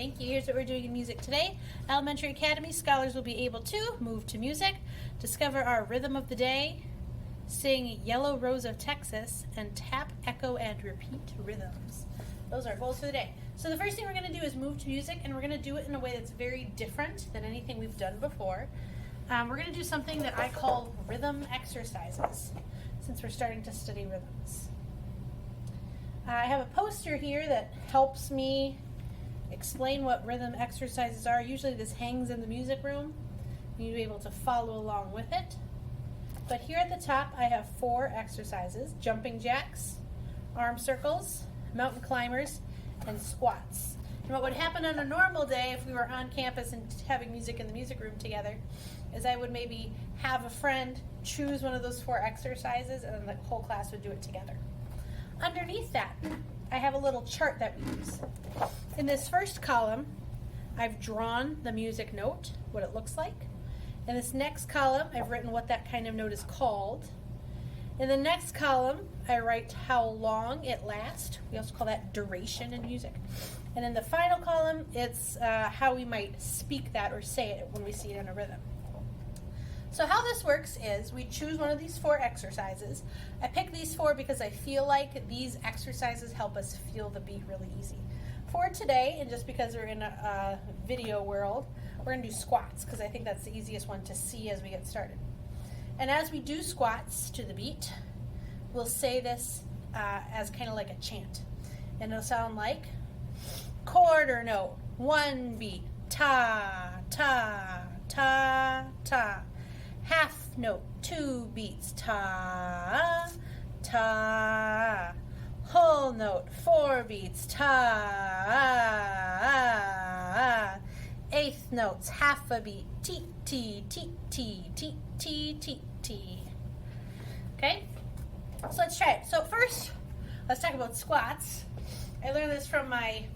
Thank you. Here's what we're doing in music today. Elementary Academy scholars will be able to move to music, discover our rhythm of the day, sing Yellow Rose of Texas, and tap, echo, and repeat rhythms. Those are our goals for the day. So the first thing we're going to do is move to music, and we're going to do it in a way that's very different than anything we've done before. We're going to do something that I call rhythm exercises, since we're starting to study rhythms. I have a poster here that helps me explain what rhythm exercises are. Usually this hangs in the music room. You'll be able to follow along with it. But here at the top I have 4 exercises: jumping jacks, arm circles, mountain climbers, and squats. And what would happen on a normal day if we were on campus and having music in the music room together is I would maybe have a friend choose one of those 4 exercises and then the whole class would do it together. Underneath that, I have a little chart that we use. In this first column, I've drawn the music note, what it looks like. In this next column, I've written what that kind of note is called. In the next column, I write how long it lasts. We also call that duration in music. And in the final column, it's how we might speak that or say it when we see it in a rhythm. So how this works is we choose one of these 4 exercises. I pick these 4 because I feel like these exercises help us feel the beat really easy. For today, and just because we're in a video world, we're going to do squats because I think that's the easiest one to see as we get started. And as we do squats to the beat, we'll say this as kind of like a chant. And it'll sound like quarter note, 1 beat, ta, ta, ta, ta. Half note, 2 beats, ta, ta. Whole note, 4 beats, ta. Eighth notes, half a beat, ti, ti, ti, ti, ti, ti, ti, ti. Okay? So let's try it. So first, let's talk about squats. I learned this from my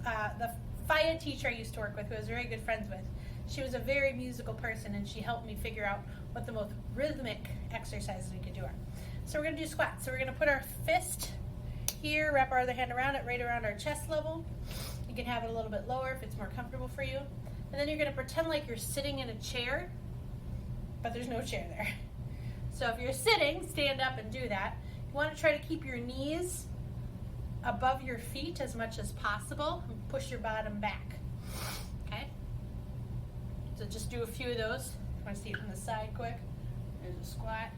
the FIA teacher I used to work with, who I was very good friends with. She was a very musical person, and she helped me figure out what the most rhythmic exercises we could do are. So we're going to do squats. So we're going to put our fist here, wrap our other hand around it, right around our chest level. You can have it a little bit lower if it's more comfortable for you. And then you're going to pretend like you're sitting in a chair, but there's no chair there. So if you're sitting, stand up and do that. You want to try to keep your knees above your feet as much as possible and push your bottom back. Okay? So just do a few of those. I want to see it from the side quick. There's a squat.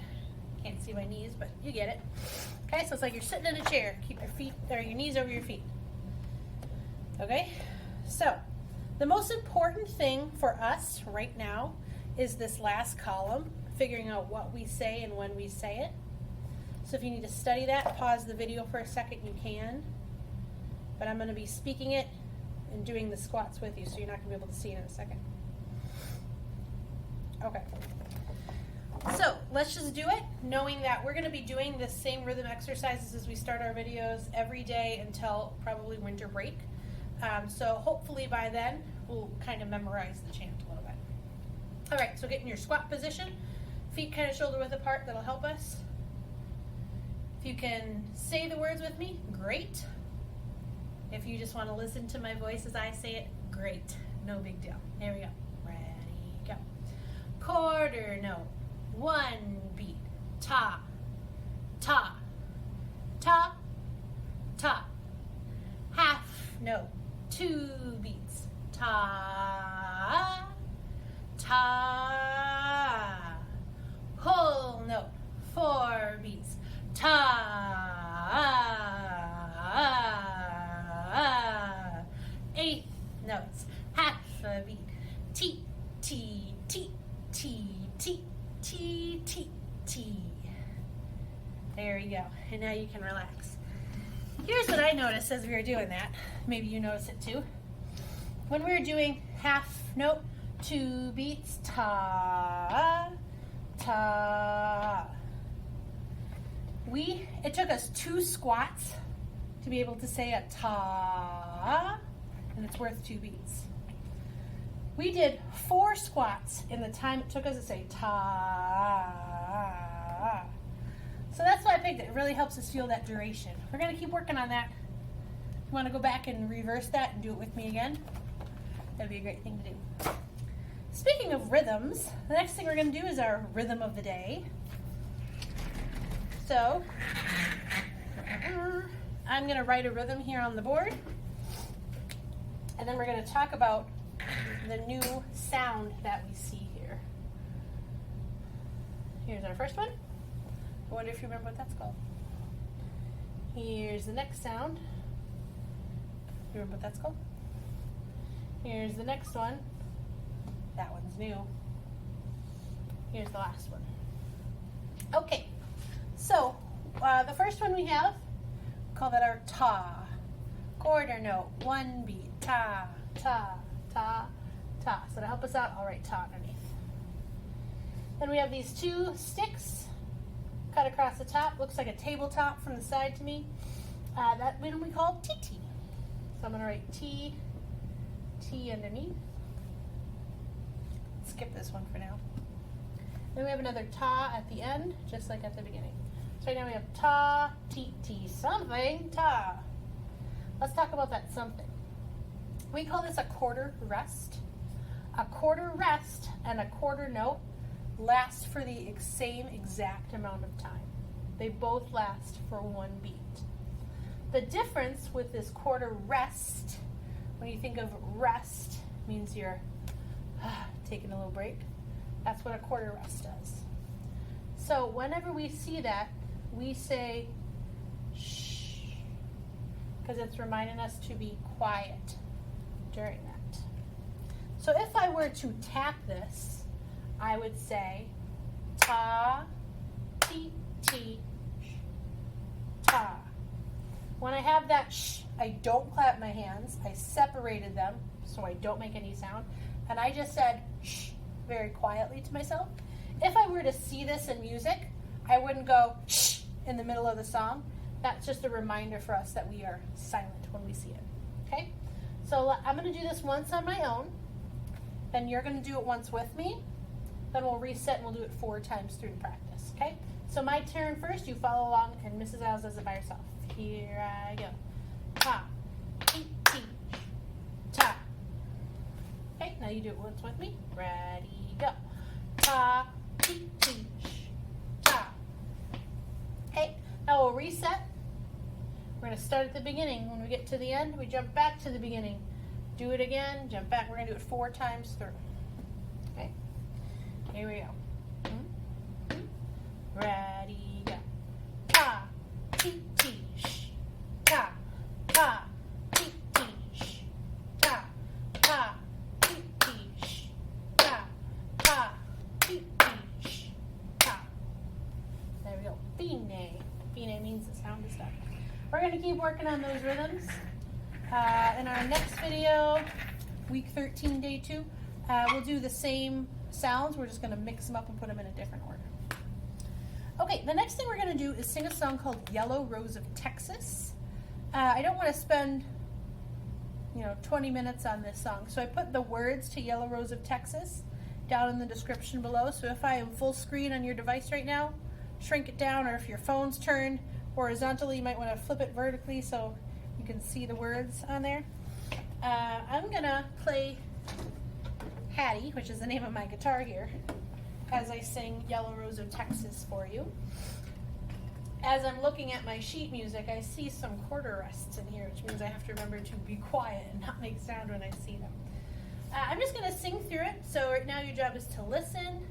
Can't see my knees, but you get it. Okay, so it's like you're sitting in a chair. Keep your feet or your knees over your feet. Okay? So the most important thing for us right now is this last column, figuring out what we say and when we say it. So if you need to study that, pause the video for a second, you can. But I'm going to be speaking it and doing the squats with you, so you're not going to be able to see it in a second. Okay. So let's just do it, knowing that we're going to be doing the same rhythm exercises as we start our videos every day until probably winter break. So hopefully by then we'll kind of memorize the chant a little bit. All right, so get in your squat position, feet kind of shoulder width apart. That'll help us. If you can say the words with me, great. If you just want to listen to my voice as I say it, great. No big deal. Here we go. Ready, go. Quarter note, 1 beat, ta, ta, ta, ta. Half note, 2 beats, ta, ta. Whole note, 4 beats, ta. Eighth notes, half a beat, ti, ti, ti, ti, ti, ti, ti, ti. There you go. And now you can relax. Here's what I noticed as we were doing that. Maybe you notice it too. When we were doing half note, 2 beats, ta, ta. It took us 2 squats to be able to say a ta, and it's worth 2 beats. We did 4 squats in the time it took us to say ta. So that's why I picked it. It really helps us feel that duration. We're going to keep working on that. You want to go back and reverse that and do it with me again? That'd be a great thing to do. Speaking of rhythms, the next thing we're going to do is our rhythm of the day. So, I'm going to write a rhythm here on the board, and then we're going to talk about the new sound that we see here. Here's our first one. I wonder if you remember what that's called. Here's the next sound. You remember what that's called? Here's the next one. That one's new. Here's the last one. Okay, so the first one we have, call that our ta. Quarter note, one beat, ta, ta, ta, ta. So to help us out, I'll write ta underneath. Then we have these two sticks cut across the top. Looks like a tabletop from the side to me. That one we call T-T. So I'm going to write T, T underneath. Skip this one for now. Then we have another ta at the end, just like at the beginning. So right now we have ta, T, T, something, ta. Let's talk about that something. We call this a quarter rest. A quarter rest and a quarter note last for the same exact amount of time. They both last for one beat. The difference with this quarter rest, when you think of rest, means you're taking a little break. That's what a quarter rest does. So whenever we see that, we say shh, because it's reminding us to be quiet during that. So if I were to tap this, I would say ta, ti, ti, ta. When I have that shh, I don't clap my hands. I separated them so I don't make any sound. And I just said shh very quietly to myself. If I were to see this in music, I wouldn't go shh in the middle of the song. That's just a reminder for us that we are silent when we see it. Okay? So I'm going to do this once on my own. Then you're going to do it once with me. Then we'll reset and we'll do it 4 times through the practice. Okay? So my turn first. You follow along, and Mrs. Isles does it by herself. Here I go. Ta, ti, ti, ta. Okay, now you do it once with me. Ready, go. Ta, ti, ti, ta. Okay, now we'll reset. We're going to start at the beginning. When we get to the end, we jump back to the beginning. Do it again, jump back. We're going to do it 4 times through. Okay, here we go. Ready, go. Ta, ti, ti, ta, ta, ti, ti, ta, ta, ti, ti, ta, ta, ti, ti, ta. There we go. Fine. Fine means the sound is done. We're going to keep working on those rhythms. In our next video, week 13, day 2, we'll do the same sounds. We're just going to mix them up and put them in a different order. Okay, the next thing we're going to do is sing a song called Yellow Rose of Texas. I don't want to spend 20 minutes on this song, so I put the words to Yellow Rose of Texas down in the description below. So if I am full screen on your device right now, shrink it down, or if your phone's turned horizontally, you might want to flip it vertically so you can see the words on there. I'm going to play Hattie, which is the name of my guitar here, as I sing Yellow Rose of Texas for you. As I'm looking at my sheet music, I see some quarter rests in here, which means I have to remember to be quiet and not make sound when I see them. I'm just going to sing through it, so right now your job is to listen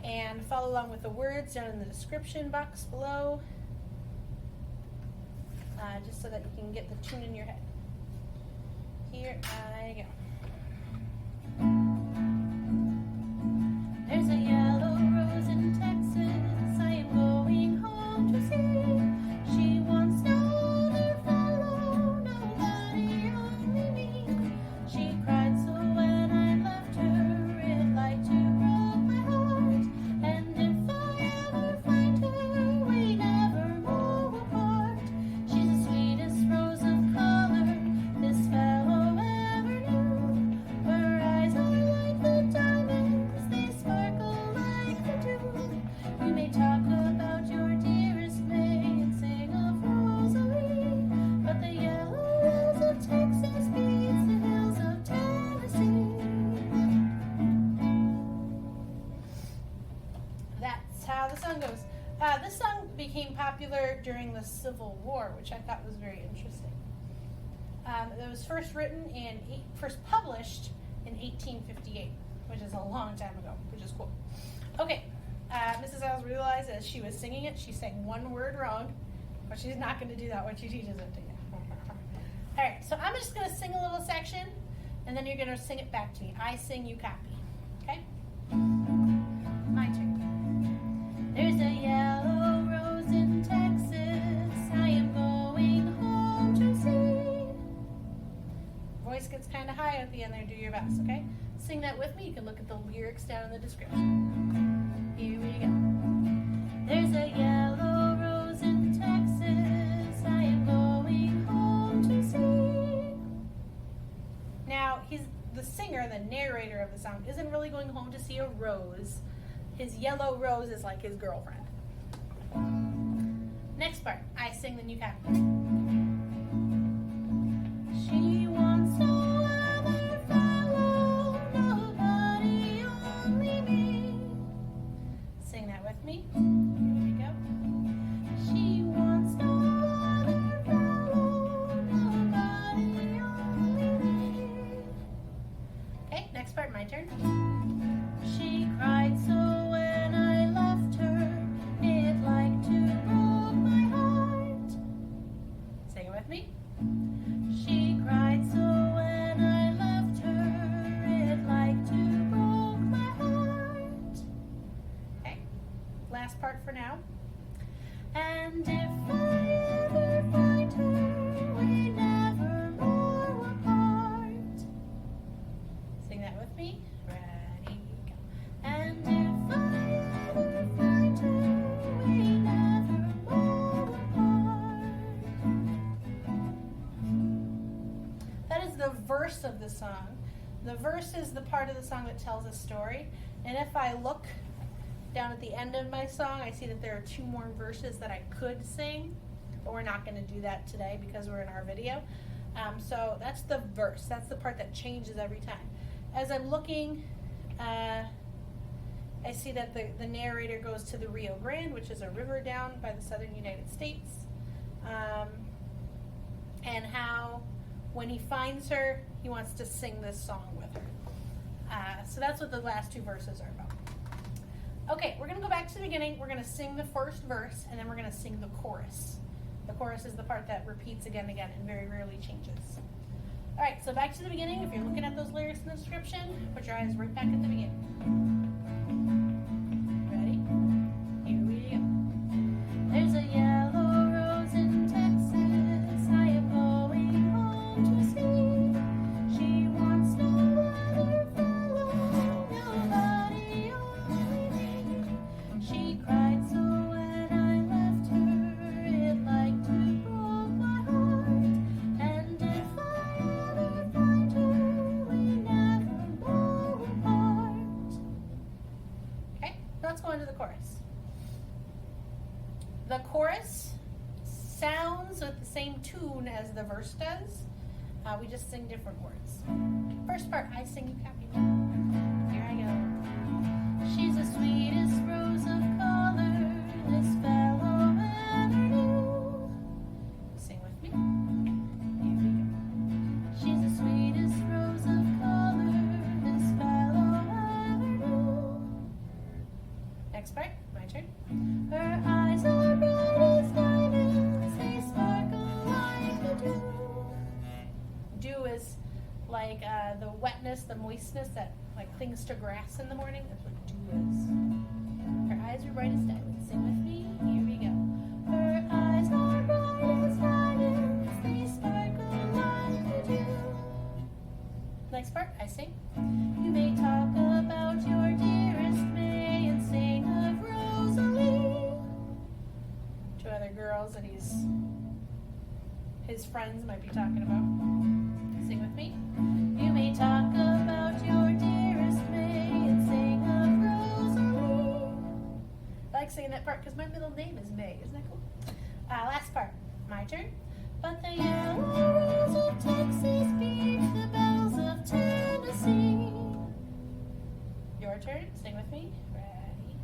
and follow along with the words down in the description box below, just so that you can get the tune in your head. Here I go. There's a yellow rose in Texas I am going home to see. She wants no other fellow, nobody, only me. She cried so when I left her, it like to broke my heart. And if I ever find her, we never move apart. She's the sweetest rose of color this fellow ever popular during the Civil War, which I thought was very interesting. It was first published in 1858, which is a long time ago, which is cool. Okay, Mrs. Isles realized as she was singing it, she sang one word wrong, but she's not going to do that when she teaches it to you. All right, so I'm just going to sing a little section, and then you're going to sing it back to me. I sing, you copy. Okay? My turn. There's a yellow rose in Texas. I am going home to see. Voice gets kind of high at the end there. Do your best, okay? Sing that with me. You can look at the lyrics down in the description. Here we go. There's a yellow rose in Texas. I am going home to see. Now, the singer, the narrator of the song, isn't really going home to see a rose. His yellow rose is like his girlfriend. Next part, I sing, then you copy. She wants no other fellow, nobody, only me. Sing that with me. Here we go. She wants no other fellow, nobody, only me. Okay, next part, my turn. She cried so when I left her, it like to broke my heart. Sing it with me. She cried so when I left her, it like to broke my heart. Okay, last part for now. And if I ever find her, we never more will part. Sing that with me. Ready, go. And if I ever find her, we never more will part. That is the verse of the song. The verse is the part of the song that tells a story. And if I look down at the end of my song, I see that there are 2 more verses that I could sing, but we're not going to do that today because we're in our video. So that's the verse. That's the part that changes every time. As I'm looking, I see that the narrator goes to the Rio Grande, which is a river down by the southern United States, and how when he finds her, he wants to sing this song with her. So that's what the last 2 verses are about. Okay, we're going to go back to the beginning. We're going to sing the first verse, and then we're going to sing the chorus. The chorus is the part that repeats again and again and very rarely changes. All right, so back to the beginning. If you're looking at those lyrics in the description, put your eyes right back at the beginning. Ready? Here we go. There's a yellow rose in Texas. I am going home to see. She wants no other fellow, nobody, only me. She cried so when I left her, it like to broke my heart. And if I ever find her, we never more will part. Okay, let's go into the chorus. The chorus sounds with the same tune as the verse does. We just sing different words. First part, I sing, you copy me. Here I go. She's the sweetest rose of color this fellow ever knew. Sing with me. Here we go. She's the sweetest rose of color this fellow ever knew. Next part, my turn. Her eyes are bright as diamonds, they sparkle like the dew. Dew is like the wetness, the moistness that like clings to grass in the morning. That's what dew is. Her eyes are bright as diamonds. Sing with me. Here we go. Her eyes are bright as diamonds, they sparkle like the dew. Next part, I sing. You may talk about your dearest May and sing of Rosalee. 2 other girls that his friends might be talking about. Sing with me. You may talk about your dearest May and sing of Rosalee. I like singing that part because my middle name is May. Isn't that cool? Last part. My turn. But the yellow rose of Texas beats the bells of Tennessee. Your turn. Sing with me. Ready.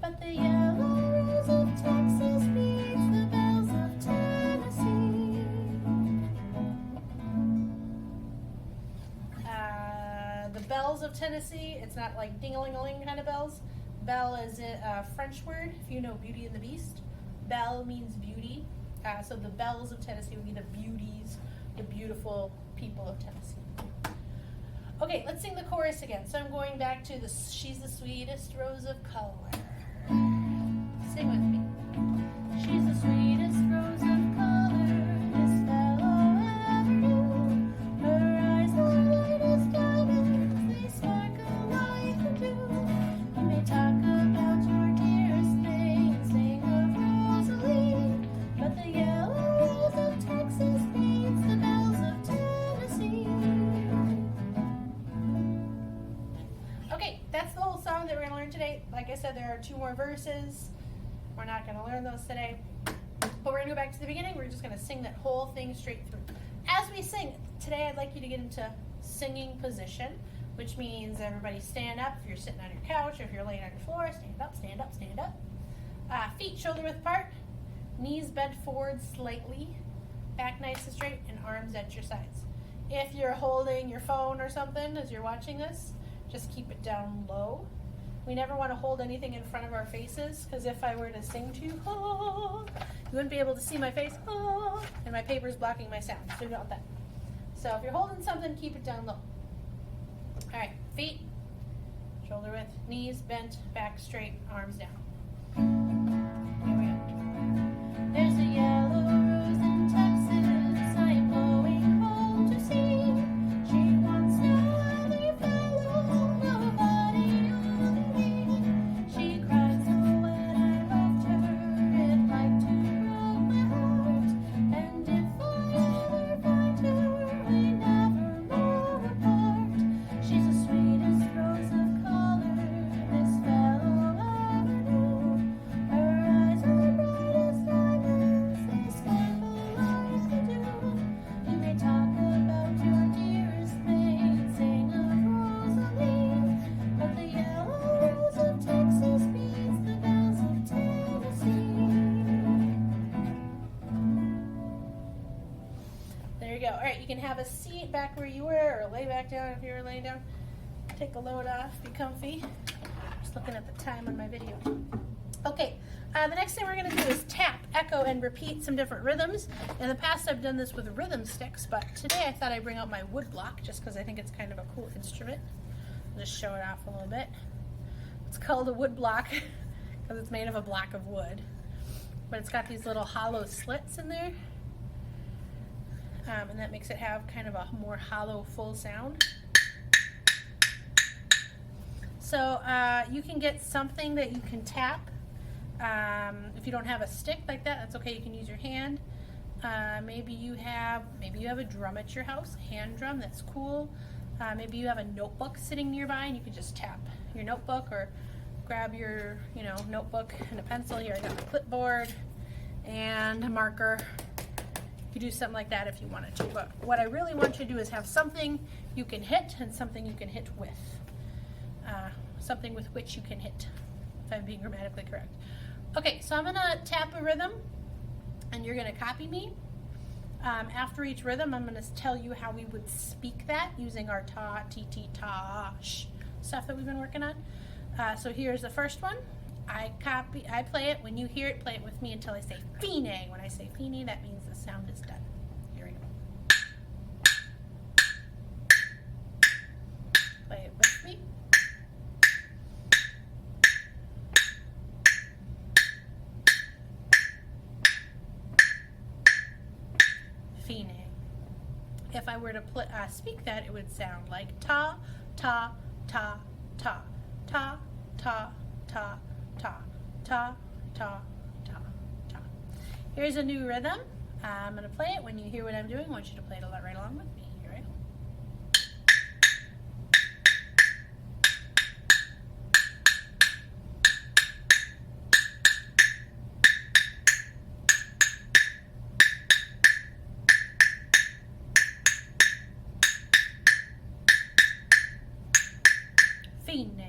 But the yellow rose of Texas beats bells of Tennessee. It's not like ding-a-ling-a-ling kind of bells. Belle is a French word, if you know Beauty and the Beast. Belle means beauty. So the bells of Tennessee would be the beauties, the beautiful people of Tennessee. Okay, let's sing the chorus again. So I'm going back to She's the Sweetest Rose of Color. Sing with me. She's the sweetest rose of color this fellow ever knew. Her eyes are white as diamonds, they sparkle like the dew. You may talk about your dearest thing and sing of Rosalee, but the yellow rose of Texas beats the bells of Tennessee. Okay, that's the whole song that we're going to learn today. Like I said, there are 2 more verses. We're not going to learn those today, but we're going to go back to the beginning. We're just going to sing that whole thing straight through. As we sing, today I'd like you to get into singing position, which means everybody stand up. If you're sitting on your couch or if you're laying on your floor, stand up, stand up, stand up. Feet shoulder width apart, knees bent forward slightly, back nice and straight, and arms at your sides. If you're holding your phone or something as you're watching this, just keep it down low. We never want to hold anything in front of our faces, because if I were to sing to you, oh, you wouldn't be able to see my face, oh, and my paper's blocking my sound, so you don't want that. So if you're holding something, keep it down low. All right, feet, shoulder width, knees bent, back straight, arms down. Here we go. There's a yellow rose in Texas, I am going home to see. She wants no other fellow, nobody only me. She cried so when I left her, it like to broke my heart. And if I ever find her, we never more apart. She's the sweetest rose of color this fellow ever knew. Her eyes are bright as diamonds, they sparkle like the dew. You may talk about your dearest thing, sing of Rosalee, but the yellow rose of Texas beats the bells of Tennessee. There you go. All right, you can have a seat back where you were, or lay back down if you were laying down. Take a load off, be comfy. Just looking at the time on my video. Okay, the next thing we're going to do is tap, echo, and repeat some different rhythms. In the past I've done this with rhythm sticks, but today I thought I'd bring out my wood block just because I think it's kind of a cool instrument. I'll just show it off a little bit. It's called a wood block because it's made of a block of wood, but it's got these little hollow slits in there, and that makes it have kind of a more hollow, full sound. So you can get something that you can tap. If you don't have a stick like that, that's okay. You can use your hand. Maybe you have a drum at your house, a hand drum. That's cool. Maybe you have a notebook sitting nearby, and you can just tap your notebook, or grab your notebook and a pencil. Here I got my clipboard and a marker. You could do something like that if you wanted to. But what I really want you to do is have something you can hit and something you can hit with. Something with which you can hit, if I'm being grammatically correct. Okay, so I'm going to tap a rhythm, and you're going to copy me. After each rhythm, I'm going to tell you how we would speak that using our ta, ti, ti, ta, sh stuff that we've been working on. So here's the first one. I play it. When you hear it, play it with me until I say fine. When I say fine, that means the sound is done. Here we go. Play it with me. Fine. If I were to speak that, it would sound like ta, ta, ta, ta, ta, ta, ta, ta, ta, ta, ta, ta. Here's a new rhythm. I'm going to play it. When you hear what I'm doing, I want you to play it right along with me. Here I go. Fine.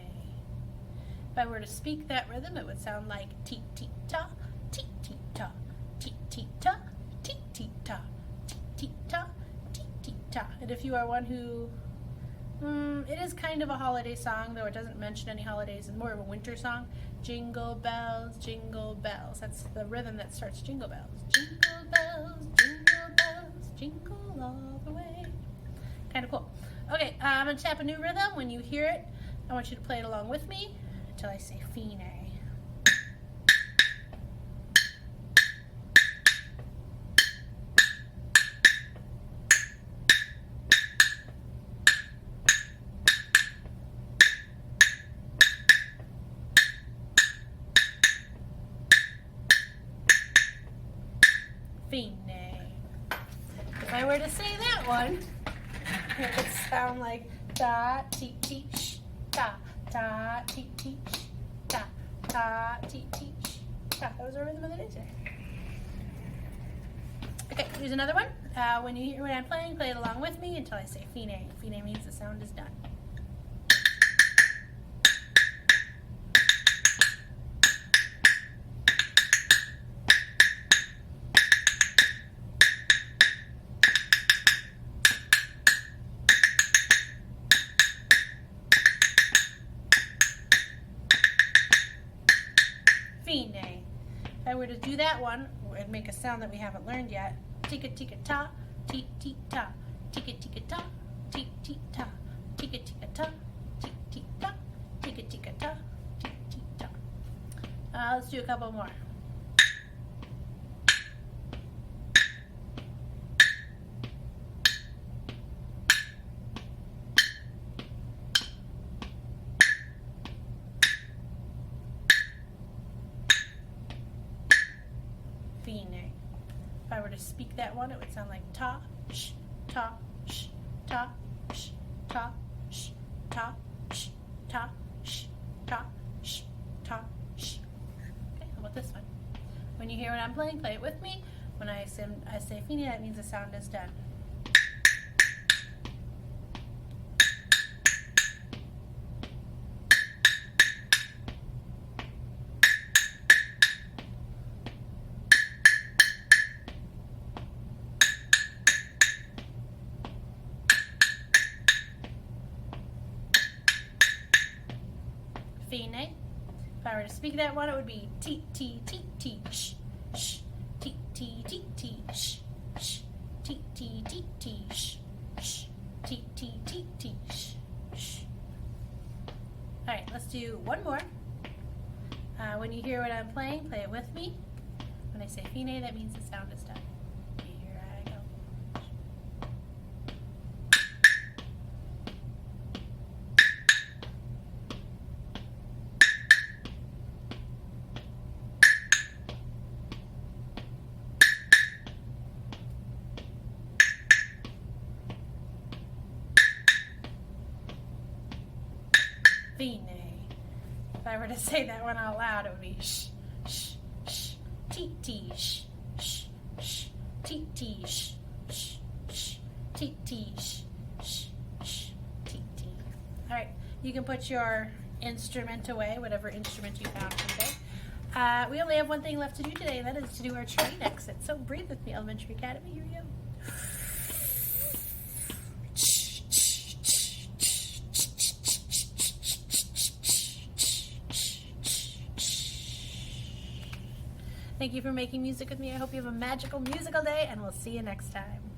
If I were to speak that rhythm, it would sound like ti ti ta, ti ti ta, ti ti ta, ti ti ta, ti ti ta, ti ti ta. And if you are one who It is kind of a holiday song, though it doesn't mention any holidays. It's more of a winter song. Jingle bells, jingle bells. That's the rhythm that starts jingle bells. Jingle bells, jingle all the way. Kind of cool. Okay, I'm going to tap a new rhythm. When you hear it, I want you to play it along with me until I say fine. Fine. If I were to say that one, it would sound like da ti ti sh, da ti ti sh, da ti ti sh. That was our rhythm of the day today. Okay, here's another one. When you hear when I'm playing, play it along with me until I say fine. Fine means the sound is done. Fine. If I were to do that one, it'd make a sound that we haven't learned yet. Tika tika ta, ti ti ta, tika tika ta, ti ti ta, tika tika ta, ti ti ta, tika tika ta, ti ti ta. Let's do a couple more. Fine. If I were to speak that one, it would sound like ta, sh, ta, sh, ta, sh, ta, sh, ta, sh, ta, sh, ta, sh, ta, sh. Okay, how about this one? When you hear what I'm playing, play it with me. When I say fine, that means the sound is done. Fine. If I were to speak that one, it would be ti ti ti ti sh sh ti ti ti ti sh sh ti ti ti ti sh sh ti ti ti ti sh sh. All right, let's do one more. When you hear what I'm playing, play it with me. When I say fine, that means the sound is done. Here I go. Fine. If I were to say that one out loud, it would be sh, sh, sh, ti ti sh, sh, sh, ti ti sh, sh, sh, ti ti sh, sh, sh, ti ti. All right, you can put your instrument away, whatever instrument you found today. We only have one thing left to do today, and that is to do our train exit. So breathe with me, Elementary Academy. Here we go. Thank you for making music with me. I hope you have a magical musical day, and we'll see you next time.